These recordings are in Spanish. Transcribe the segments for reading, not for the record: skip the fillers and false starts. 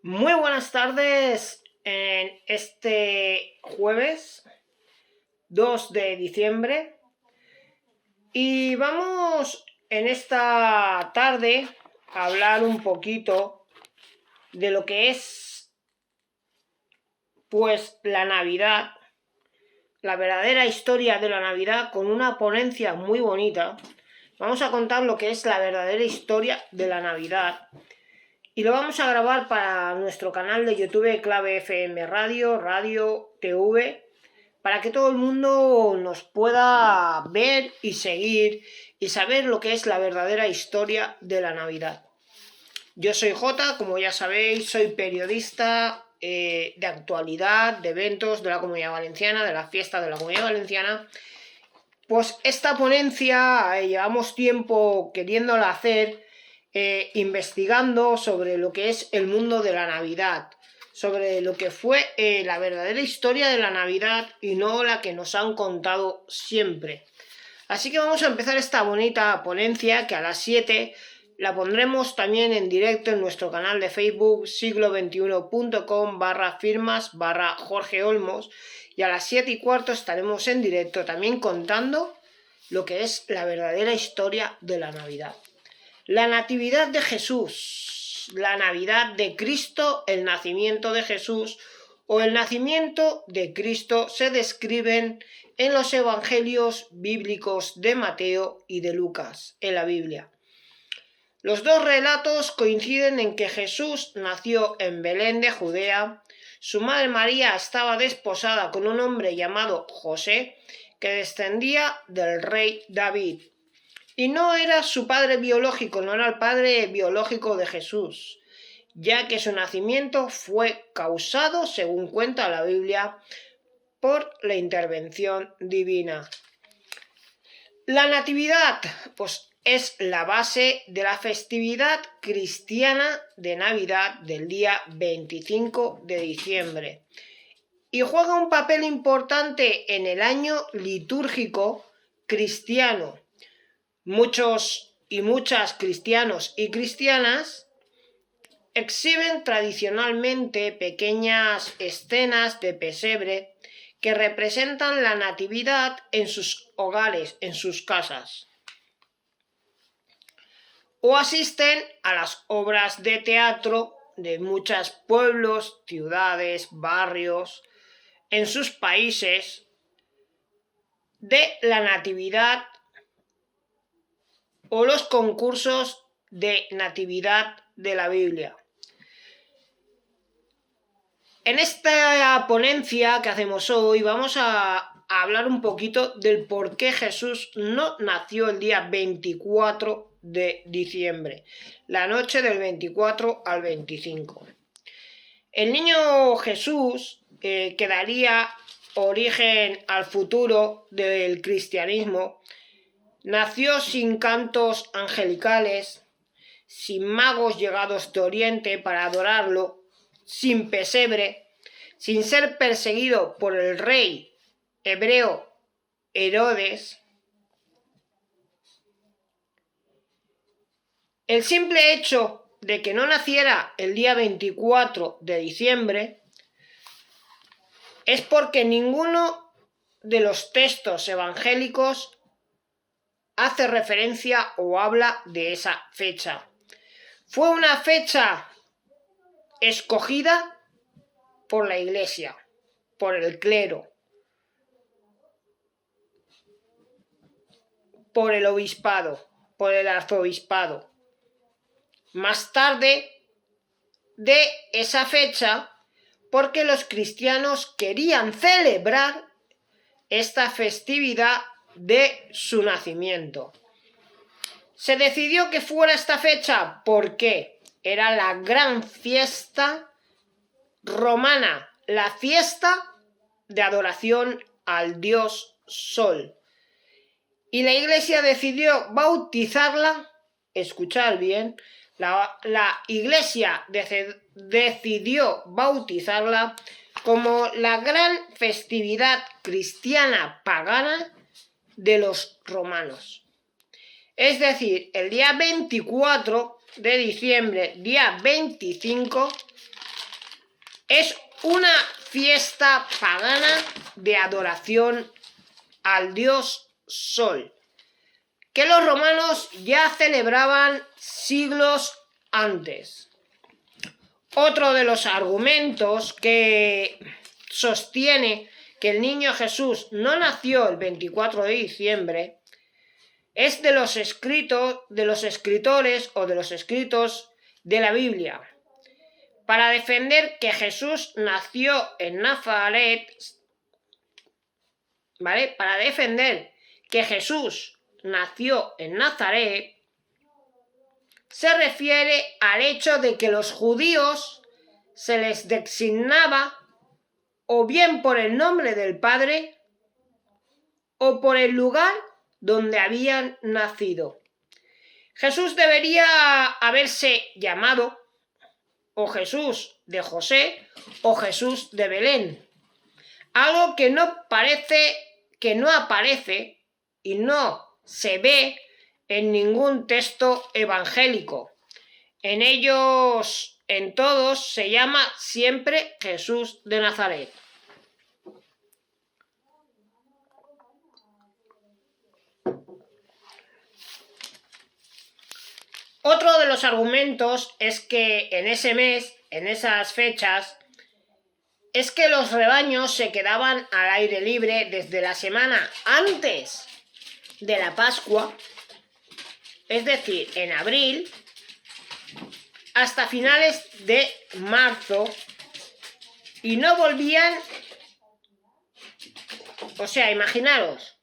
Muy buenas tardes en este jueves 2 de diciembre y vamos en esta tarde a hablar un poquito de lo que es pues la Navidad, la verdadera historia de la Navidad con una ponencia muy bonita. Vamos a contar lo que es la verdadera historia de la Navidad. Y lo vamos a grabar para nuestro canal de YouTube Clave FM Radio TV, para que todo el mundo nos pueda ver y seguir y saber lo que es la verdadera historia de la Navidad. Yo soy Jota, como ya sabéis, soy periodista de actualidad, de eventos de la Comunidad Valenciana, de la fiesta de la Comunidad Valenciana. Pues esta ponencia llevamos tiempo queriéndola hacer, investigando sobre lo que es el mundo de la Navidad, sobre lo que fue la verdadera historia de la Navidad y no la que nos han contado siempre. Así que vamos a empezar esta bonita ponencia que a las 7 la pondremos también en directo en nuestro canal de Facebook siglo21.com/firmas/Jorge Olmos, y a las 7:15 estaremos en directo también contando lo que es la verdadera historia de la Navidad. La natividad de Jesús, la Navidad de Cristo, el nacimiento de Jesús o el nacimiento de Cristo se describen en los evangelios bíblicos de Mateo y de Lucas, en la Biblia. Los dos relatos coinciden en que Jesús nació en Belén de Judea. Su madre María estaba desposada con un hombre llamado José, que descendía del rey David. Y no era su padre biológico, no era el padre biológico de Jesús, ya que su nacimiento fue causado, según cuenta la Biblia, por la intervención divina. La Natividad, pues, es la base de la festividad cristiana de Navidad del día 25 de diciembre y juega un papel importante en el año litúrgico cristiano. Muchos y muchas cristianos y cristianas exhiben tradicionalmente pequeñas escenas de pesebre que representan la natividad en sus hogares, en sus casas. O asisten a las obras de teatro de muchos pueblos, ciudades, barrios, en sus países, de la natividad o los concursos de natividad de la Biblia. En esta ponencia que hacemos hoy vamos a hablar un poquito del por qué Jesús no nació el día 24 de diciembre, la noche del 24 al 25. El niño Jesús, que daría origen al futuro del cristianismo, nació sin cantos angelicales, sin magos llegados de Oriente para adorarlo, sin pesebre, sin ser perseguido por el rey hebreo Herodes. El simple hecho de que no naciera el día 24 de diciembre es porque ninguno de los textos evangélicos hace referencia o habla de esa fecha. Fue una fecha escogida por la Iglesia, por el clero, por el obispado, por el arzobispado. Más tarde de esa fecha, porque los cristianos querían celebrar esta festividad de su nacimiento. Se decidió que fuera esta fecha porque era la gran fiesta romana, la fiesta de adoración al dios Sol. Y la Iglesia decidió bautizarla, escuchad bien, la Iglesia decidió bautizarla como la gran festividad cristiana pagana de los romanos. Es decir, el día 24 de diciembre, día 25, Es una fiesta pagana de adoración al dios Sol, que los romanos ya celebraban siglos antes. Otro de los argumentos que sostiene que el niño Jesús no nació el 24 de diciembre es de los escritores o de los escritos de la Biblia, para defender que Jesús nació en Nazaret, ¿vale? Para defender que Jesús nació en Nazaret, se refiere al hecho de que los judíos se les designaba o bien por el nombre del Padre o por el lugar donde habían nacido. Jesús debería haberse llamado o Jesús de José o Jesús de Belén, algo que no aparece y no se ve en ningún texto evangélico. En todos se llama siempre Jesús de Nazaret. Otro de los argumentos es que en ese mes, en esas fechas, es que los rebaños se quedaban al aire libre desde la semana antes de la Pascua, es decir, en abril, hasta finales de marzo, y no volvían. O sea, imaginaros,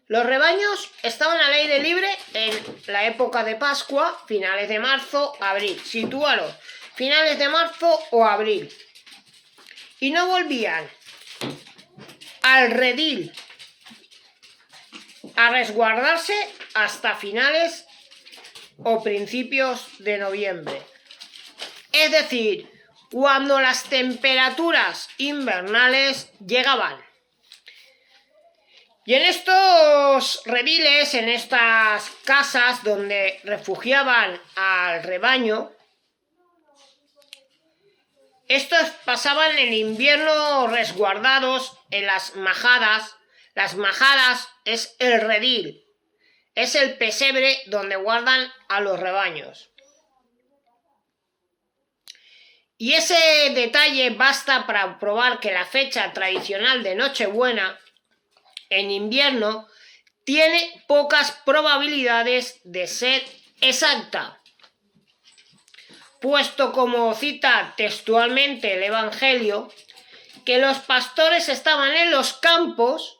los rebaños estaban al aire libre en la época de Pascua, finales de marzo, abril. Sitúalos, finales de marzo o abril. Y no volvían al redil a resguardarse hasta finales o principios de noviembre. Es decir, cuando las temperaturas invernales llegaban. Y en estos rediles, en estas casas donde refugiaban al rebaño, estos pasaban el invierno resguardados en las majadas. Las majadas es el redil, es el pesebre donde guardan a los rebaños. Y ese detalle basta para probar que la fecha tradicional de Nochebuena en invierno tiene pocas probabilidades de ser exacta, puesto, como cita textualmente el Evangelio, que los pastores estaban en los campos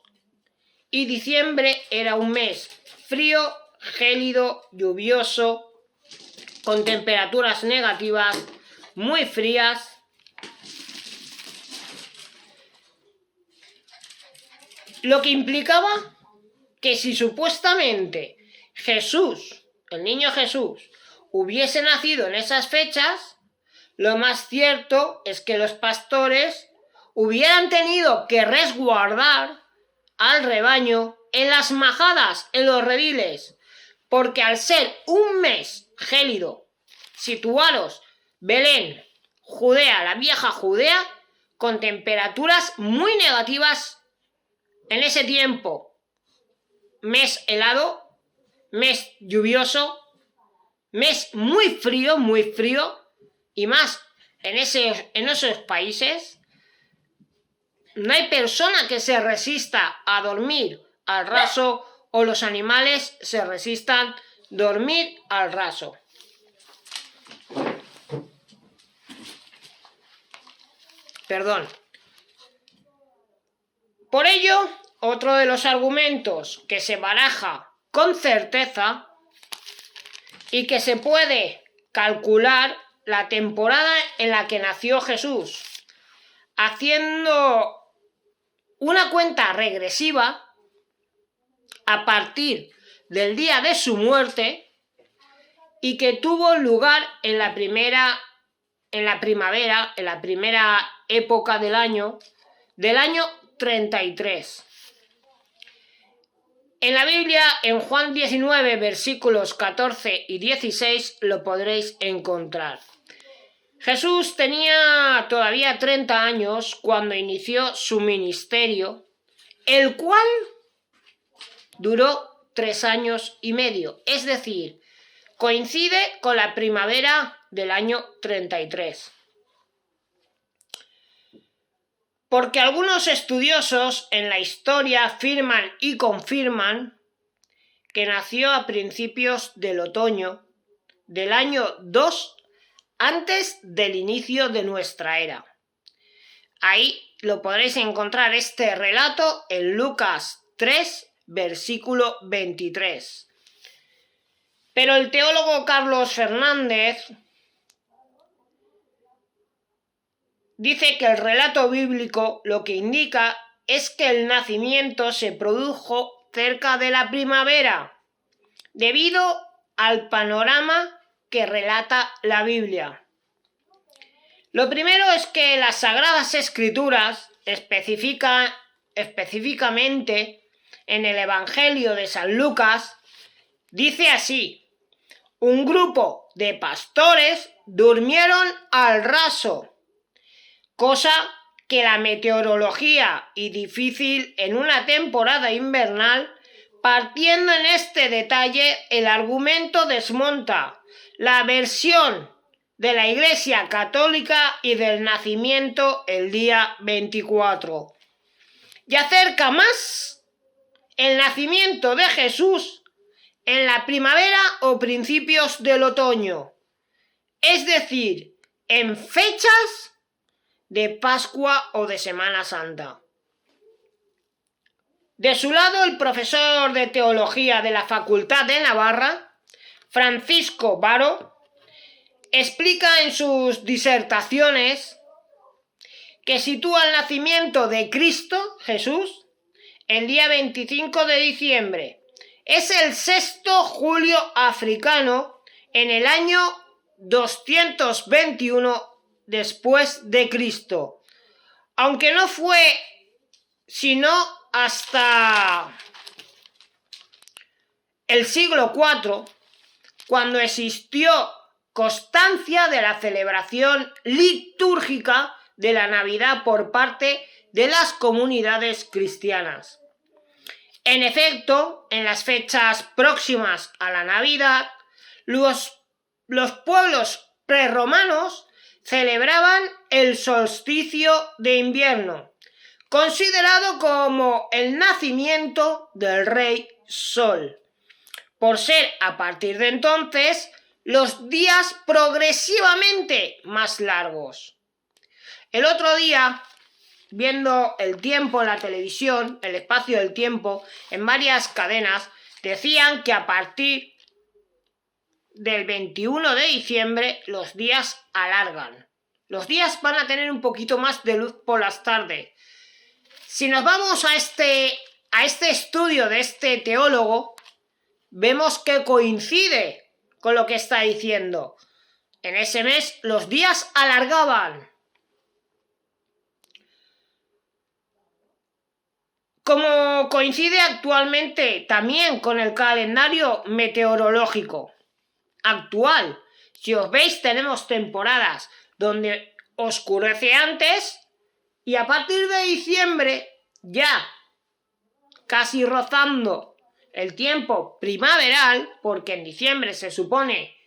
y diciembre era un mes frío, gélido, lluvioso, con temperaturas negativas, muy frías. Lo que implicaba que si supuestamente Jesús, el niño Jesús, hubiese nacido en esas fechas, lo más cierto es que los pastores hubieran tenido que resguardar al rebaño en las majadas, en los rediles, porque al ser un mes gélido, situaros Belén, Judea, la vieja Judea, con temperaturas muy negativas en ese tiempo, mes helado, mes lluvioso, mes muy frío, y más en esos países, no hay persona que se resista a dormir al raso o los animales se resistan a dormir al raso. Perdón. Por ello, otro de los argumentos que se baraja con certeza y que se puede calcular la temporada en la que nació Jesús, haciendo una cuenta regresiva a partir del día de su muerte y que tuvo lugar en la primavera, en la primera época del año 33. En la Biblia, en Juan 19, versículos 14 y 16, lo podréis encontrar. Jesús tenía todavía 30 años cuando inició su ministerio, el cual duró 3 años y medio, es decir, coincide con la primavera del año 33. Porque algunos estudiosos en la historia afirman y confirman que nació a principios del otoño del año 2 antes del inicio de nuestra era. Ahí lo podréis encontrar este relato en Lucas 3, versículo 23. Pero el teólogo Carlos Fernández dice que el relato bíblico lo que indica es que el nacimiento se produjo cerca de la primavera, debido al panorama que relata la Biblia. Lo primero es que las Sagradas Escrituras, específicamente en el Evangelio de San Lucas, dice así: un grupo de pastores durmieron al raso, cosa que la meteorología y difícil en una temporada invernal. Partiendo en este detalle, el argumento desmonta la versión de la Iglesia Católica y del nacimiento el día 24. Y acerca más el nacimiento de Jesús en la primavera o principios del otoño, es decir, en fechas de Pascua o de Semana Santa. De su lado, el profesor de Teología de la Facultad de Navarra, Francisco Varo, explica en sus disertaciones que sitúa el nacimiento de Cristo, Jesús, el día 25 de diciembre. Es el 6º julio africano en el año 221 después de Cristo, aunque no fue sino hasta el siglo IV cuando existió constancia de la celebración litúrgica de la Navidad por parte de las comunidades cristianas. En efecto, en las fechas próximas a la Navidad, los pueblos prerromanos celebraban el solsticio de invierno, considerado como el nacimiento del Rey Sol, por ser a partir de entonces los días progresivamente más largos. El otro día, viendo el tiempo en la televisión, el espacio del tiempo, en varias cadenas, decían que a partir del 21 de diciembre los días alargan. Los días van a tener un poquito más de luz por las tardes. Si nos vamos a este estudio de este teólogo, vemos que coincide con lo que está diciendo. En ese mes los días alargaban. Como coincide actualmente también con el calendario meteorológico actual. Si os veis, tenemos temporadas donde oscurece antes y a partir de diciembre, ya casi rozando el tiempo primaveral, porque en diciembre se supone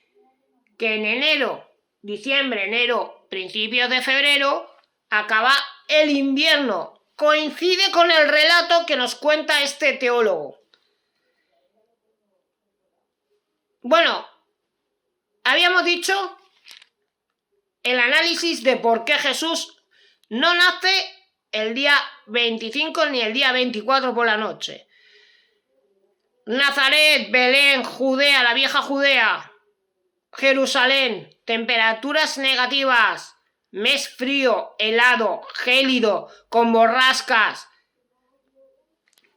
que en enero, principios de febrero, acaba el invierno. Coincide con el relato que nos cuenta este teólogo. Bueno, habíamos dicho el análisis de por qué Jesús no nace el día 25 ni el día 24 por la noche. Nazaret, Belén, Judea, la vieja Judea, Jerusalén, temperaturas negativas, mes frío, helado, gélido, con borrascas.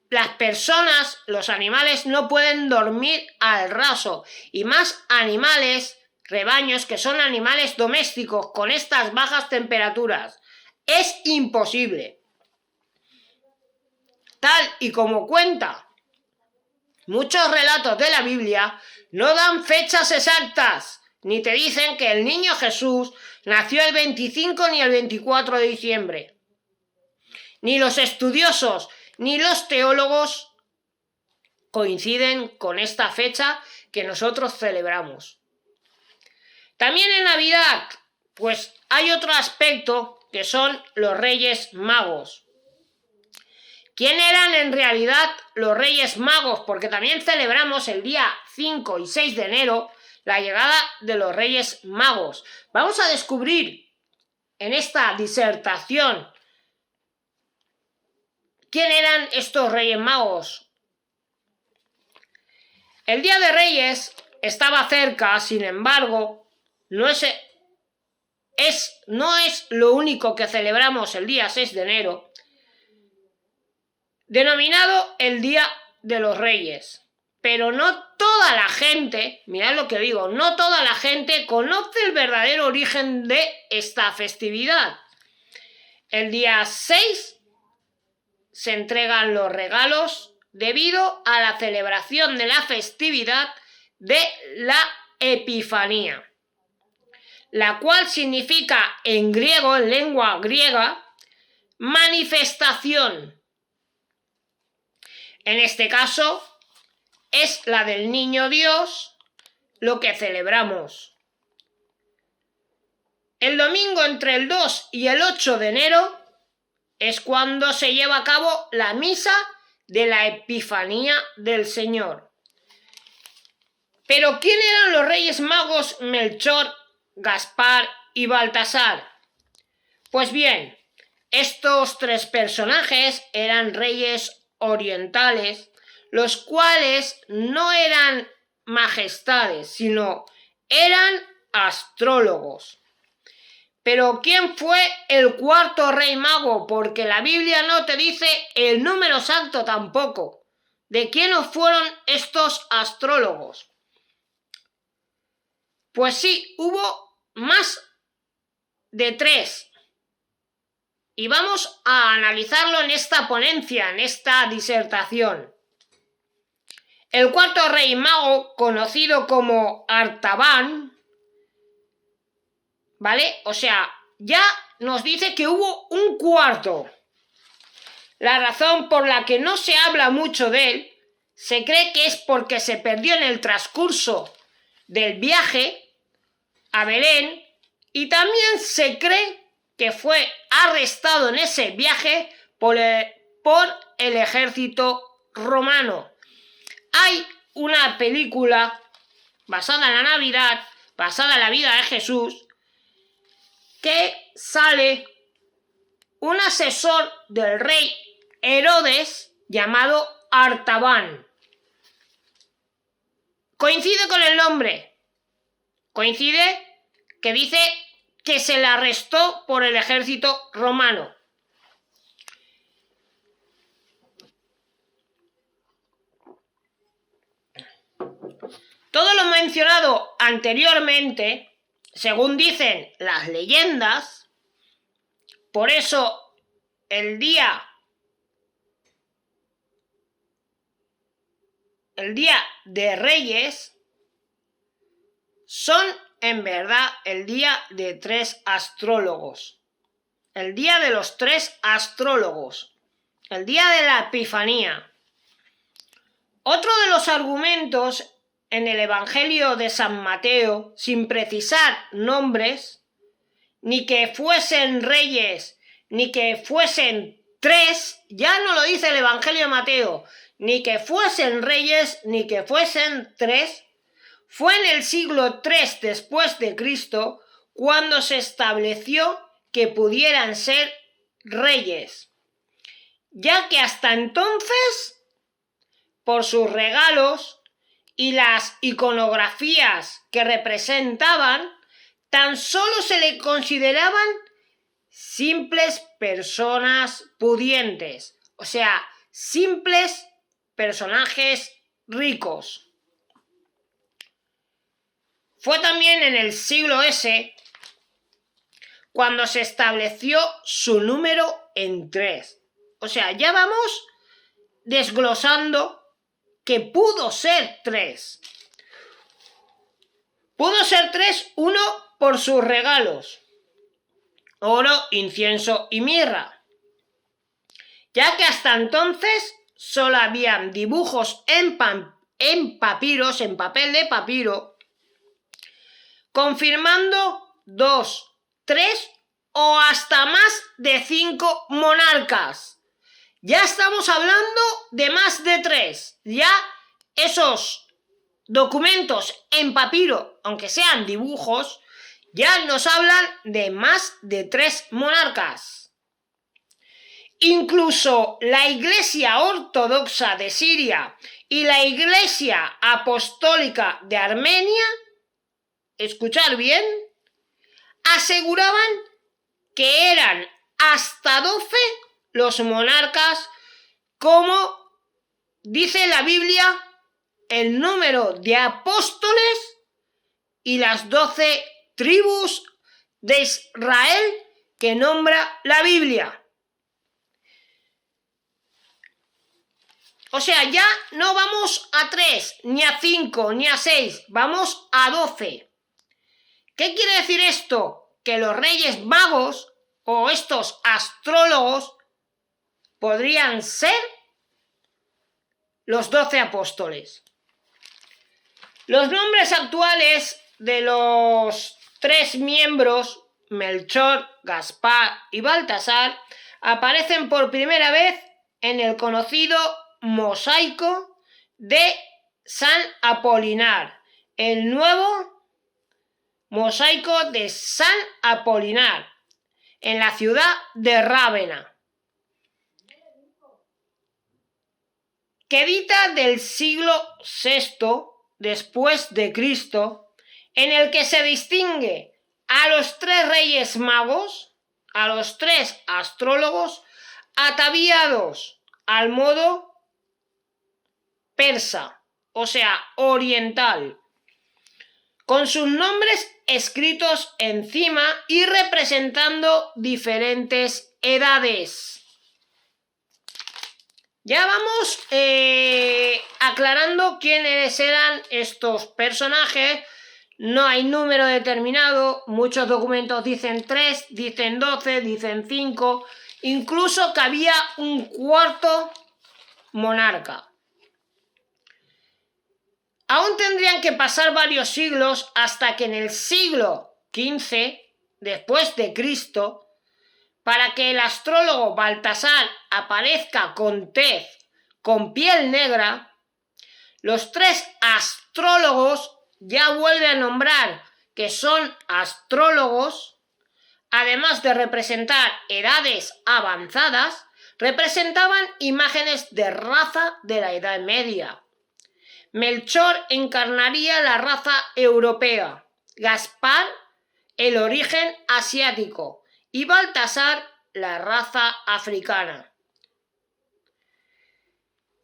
Las personas, los animales, no pueden dormir al raso, y más animales, rebaños que son animales domésticos con estas bajas temperaturas. Es imposible. Tal y como cuenta muchos relatos de la Biblia, no dan fechas exactas ni te dicen que el niño Jesús nació el 25 ni el 24 de diciembre. Ni los estudiosos ni los teólogos coinciden con esta fecha que nosotros celebramos. También en Navidad, pues hay otro aspecto que son los Reyes Magos. ¿Quién eran en realidad los Reyes Magos? Porque también celebramos el día 5 y 6 de enero la llegada de los Reyes Magos. Vamos a descubrir en esta disertación quién eran estos Reyes Magos. El Día de Reyes estaba cerca, sin embargo, no es lo único que celebramos el día 6 de enero, denominado el Día de los Reyes. Pero no toda la gente, mirad lo que digo, no toda la gente conoce el verdadero origen de esta festividad. El día 6 se entregan los regalos debido a la celebración de la festividad de la Epifanía, la cual significa en griego, en lengua griega, manifestación. En este caso, es la del Niño Dios lo que celebramos. El domingo entre el 2 y el 8 de enero es cuando se lleva a cabo la misa de la Epifanía del Señor. Pero ¿quién eran los Reyes Magos Melchor, Gaspar y Baltasar? Pues bien, estos tres personajes eran reyes orientales, los cuales no eran majestades, sino eran astrólogos. Pero ¿quién fue el cuarto rey mago? Porque la Biblia no te dice el número santo tampoco. ¿De quiénes fueron estos astrólogos? Pues sí, hubo más de 3. Y vamos a analizarlo en esta ponencia, en esta disertación. El cuarto rey mago, conocido como Artaban, ¿vale? O sea, ya nos dice que hubo un cuarto. La razón por la que no se habla mucho de él, se cree que es porque se perdió en el transcurso del viaje a Belén, y también se cree que fue arrestado en ese viaje por el ejército romano. Hay una película basada en la Navidad, basada en la vida de Jesús, que sale un asesor del rey Herodes llamado Artaban. Coincide con el nombre. Coincide que dice que se le arrestó por el ejército romano. Todo lo mencionado anteriormente, según dicen las leyendas, por eso el día de Reyes son en verdad el día de 3 astrólogos, el día de los 3 astrólogos, el día de la Epifanía. Otro de los argumentos en el Evangelio de San Mateo, sin precisar nombres, ni que fuesen reyes, ni que fuesen 3, ya no lo dice el Evangelio de Mateo, ni que fuesen reyes, ni que fuesen 3, fue en el siglo III después de Cristo cuando se estableció que pudieran ser reyes, ya que hasta entonces, por sus regalos y las iconografías que representaban, tan solo se le consideraban simples personas pudientes, o sea, simples personajes ricos. Fue también en el siglo S cuando se estableció su número en 3. O sea, ya vamos desglosando que pudo ser 3. Pudo ser 3, uno por sus regalos: oro, incienso y mirra, ya que hasta entonces solo habían dibujos en papiros, en papel de papiro, confirmando 2, 3 o hasta más de 5 monarcas. Ya estamos hablando de más de 3. Ya esos documentos en papiro, aunque sean dibujos, ya nos hablan de más de 3 monarcas. Incluso la Iglesia Ortodoxa de Siria y la Iglesia Apostólica de Armenia, escuchar bien, aseguraban que eran hasta 12 los monarcas, como dice la Biblia, el número de apóstoles y las 12 tribus de Israel que nombra la Biblia. O sea, ya no vamos a 3, ni a 5, ni a 6, vamos a 12. ¿Qué quiere decir esto? Que los reyes magos o estos astrólogos podrían ser los 12 apóstoles. Los nombres actuales de los 3 miembros, Melchor, Gaspar y Baltasar, aparecen por primera vez en el conocido mosaico de San Apolinar, el nuevo mosaico de San Apolinar, en la ciudad de Rávena, que data del siglo VI después de Cristo, en el que se distingue a los 3 reyes magos, a los 3 astrólogos, ataviados al modo persa, o sea, oriental, con sus nombres escritos encima y representando diferentes edades. Ya vamos aclarando quiénes eran estos personajes. No hay número determinado, muchos documentos dicen 3, dicen 12, dicen 5, incluso que había un cuarto monarca. Aún tendrían que pasar varios siglos hasta que en el siglo XV, después de Cristo, para que el astrólogo Baltasar aparezca con tez, con piel negra, los 3 astrólogos ya vuelve a nombrar que son astrólogos, además de representar edades avanzadas, representaban imágenes de raza de la Edad Media. Melchor encarnaría la raza europea, Gaspar el origen asiático y Baltasar la raza africana.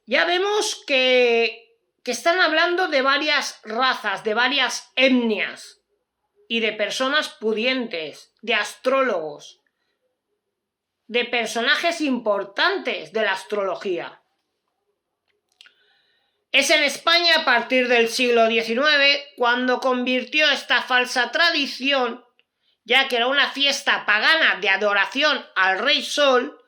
Ya vemos que están hablando de varias razas, de varias etnias y de personas pudientes, de astrólogos, de personajes importantes de la astrología. Es en España a partir del siglo XIX cuando convirtió esta falsa tradición, ya que era una fiesta pagana de adoración al rey Sol,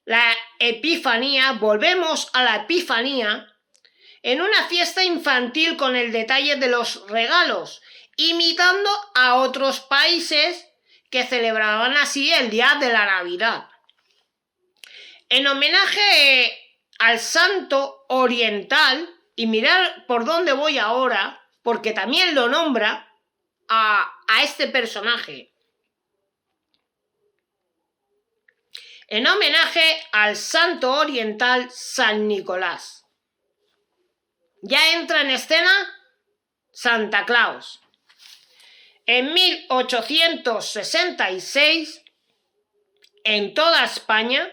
la Epifanía, volvemos a la Epifanía, en una fiesta infantil con el detalle de los regalos, imitando a otros países que celebraban así el día de la Navidad. En homenaje al santo oriental, y mirad por dónde voy ahora, porque también lo nombra a este personaje. En homenaje al santo oriental San Nicolás. Ya entra en escena Santa Claus. En 1866, en toda España,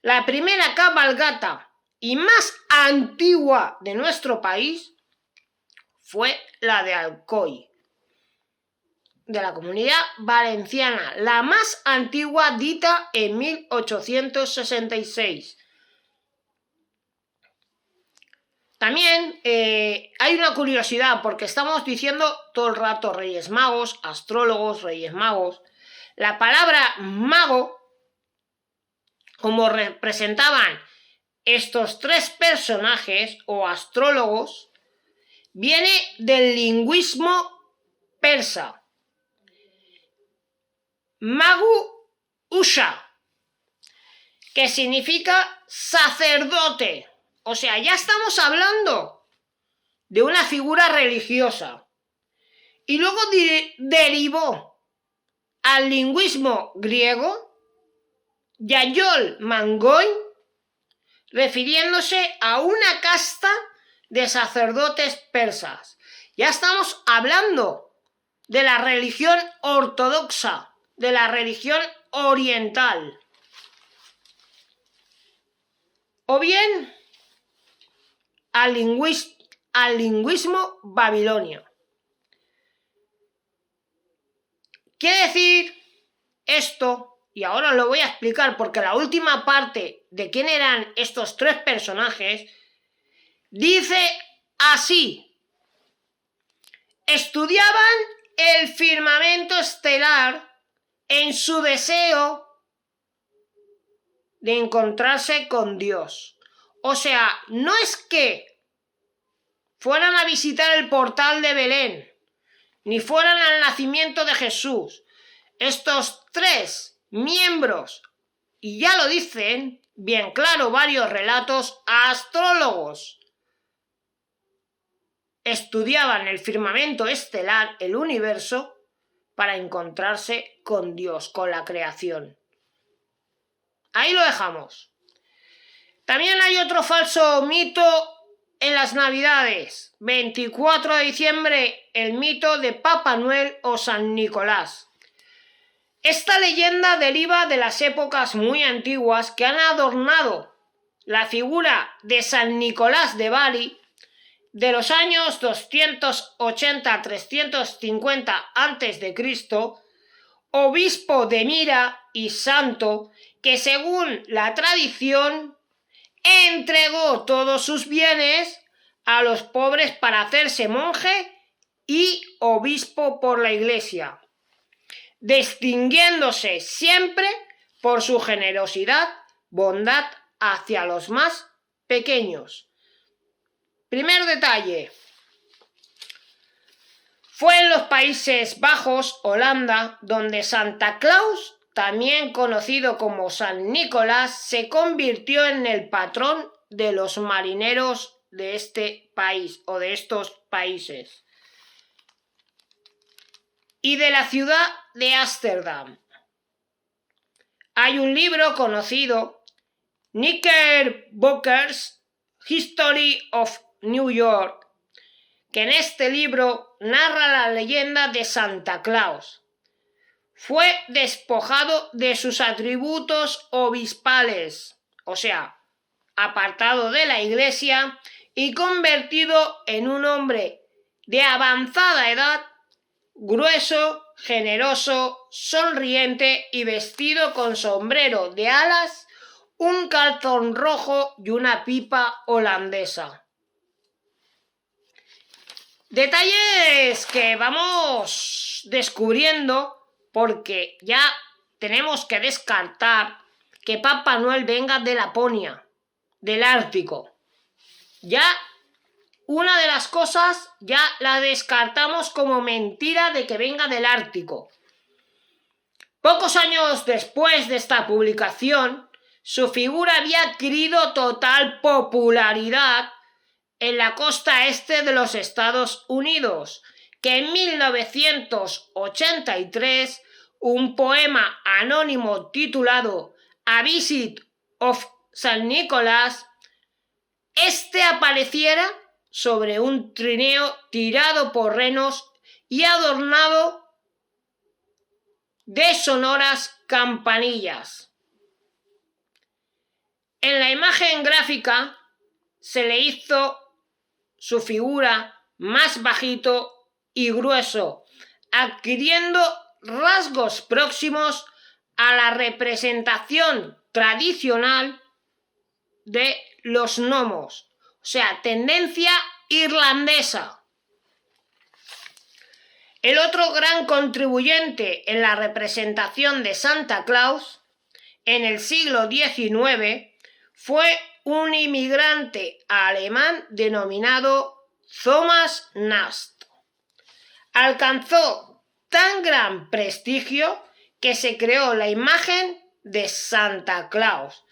la primera cabalgata y más antigua de nuestro país fue la de Alcoy, de la Comunidad Valenciana, la más antigua, dita en 1866. También hay una curiosidad, porque estamos diciendo todo el rato Reyes Magos, astrólogos, Reyes Magos. La palabra mago, como representaban estos tres personajes o astrólogos, viene del lingüismo persa. Magu Usha, que significa sacerdote. O sea, ya estamos hablando de una figura religiosa. Y luego derivó al lingüismo griego Yayol Mangoy, refiriéndose a una casta de sacerdotes persas. Ya estamos hablando de la religión ortodoxa, de la religión oriental. O bien al lingüismo babilonio. Quiere decir esto, y ahora lo voy a explicar porque la última parte de quién eran estos tres personajes dice así: estudiaban el firmamento estelar en su deseo de encontrarse con Dios. O sea, no es que fueran a visitar el portal de Belén, ni fueran al nacimiento de Jesús. Estos tres miembros, y ya lo dicen bien claro varios relatos, astrólogos, estudiaban el firmamento estelar, el universo, para encontrarse con Dios, con la creación. Ahí lo dejamos. También hay otro falso mito en las Navidades. 24 de diciembre, el mito de Papá Noel o San Nicolás. Esta leyenda deriva de las épocas muy antiguas que han adornado la figura de San Nicolás de Bari de los años 280-350 a.C., obispo de Mira y santo que, según la tradición, entregó todos sus bienes a los pobres para hacerse monje y obispo por la Iglesia, distinguiéndose siempre por su generosidad, bondad hacia los más pequeños. Primer detalle. Fue en los Países Bajos, Holanda, donde Santa Claus, también conocido como San Nicolás, se convirtió en el patrón de los marineros de este país o de estos países. Y de la ciudad de Ámsterdam. Hay un libro conocido, Knickerbocker's History of New York, que en este libro narra la leyenda de Santa Claus. Fue despojado de sus atributos obispales, o sea, apartado de la iglesia y convertido en un hombre de avanzada edad, grueso, generoso, sonriente y vestido con sombrero de alas, un calzón rojo y una pipa holandesa. Detalles que vamos descubriendo porque ya tenemos que descartar que Papá Noel venga de Laponia, del Ártico. Ya una de las cosas ya la descartamos como mentira de que venga del Ártico. Pocos años después de esta publicación, su figura había adquirido total popularidad en la costa este de los Estados Unidos, que en 1983 un poema anónimo titulado A Visit of San Nicolás, apareciera sobre un trineo tirado por renos y adornado de sonoras campanillas. En la imagen gráfica se le hizo su figura más bajito y grueso, adquiriendo rasgos próximos a la representación tradicional de los gnomos. O sea, tendencia irlandesa. El otro gran contribuyente en la representación de Santa Claus en el siglo XIX fue un inmigrante alemán denominado Thomas Nast. Alcanzó tan gran prestigio que se creó la imagen de Santa Claus.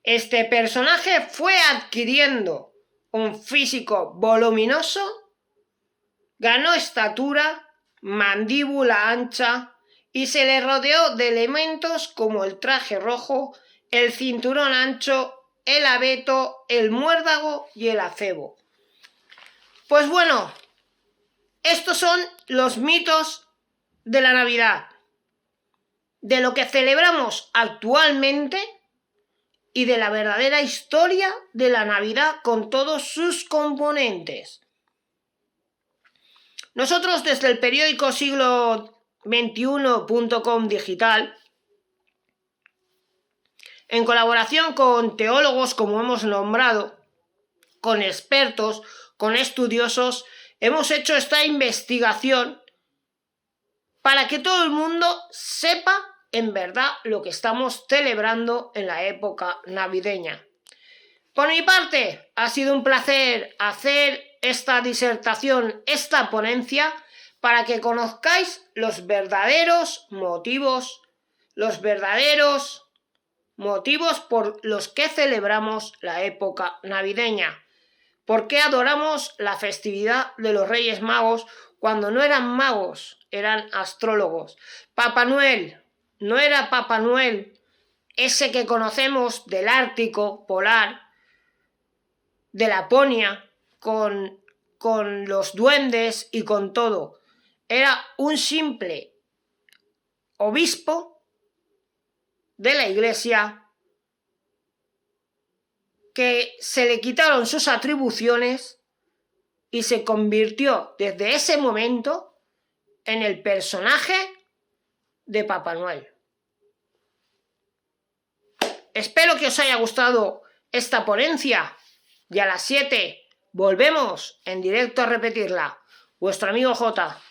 Este personaje fue adquiriendo un físico voluminoso, ganó estatura, mandíbula ancha y se le rodeó de elementos como el traje rojo, el cinturón ancho, el abeto, el muérdago y el acebo. Pues bueno, estos son los mitos de la Navidad, de lo que celebramos actualmente y de la verdadera historia de la Navidad con todos sus componentes. Nosotros desde el periódico siglo21.com digital, en colaboración con teólogos como hemos nombrado, con expertos, con estudiosos, hemos hecho esta investigación para que todo el mundo sepa en verdad lo que estamos celebrando en la época navideña. Por mi parte, ha sido un placer hacer esta disertación, esta ponencia, para que conozcáis los verdaderos motivos por los que celebramos la época navideña. ¿Por qué adoramos la festividad de los Reyes Magos cuando no eran magos, eran astrólogos? Papá Noel no era Papá Noel, ese que conocemos del Ártico polar, de Laponia, con los duendes y con todo. Era un simple obispo de la iglesia que se le quitaron sus atribuciones y se convirtió desde ese momento en el personaje de Papá Noel. Espero que os haya gustado esta ponencia y a las 7 volvemos en directo a repetirla. Vuestro amigo J.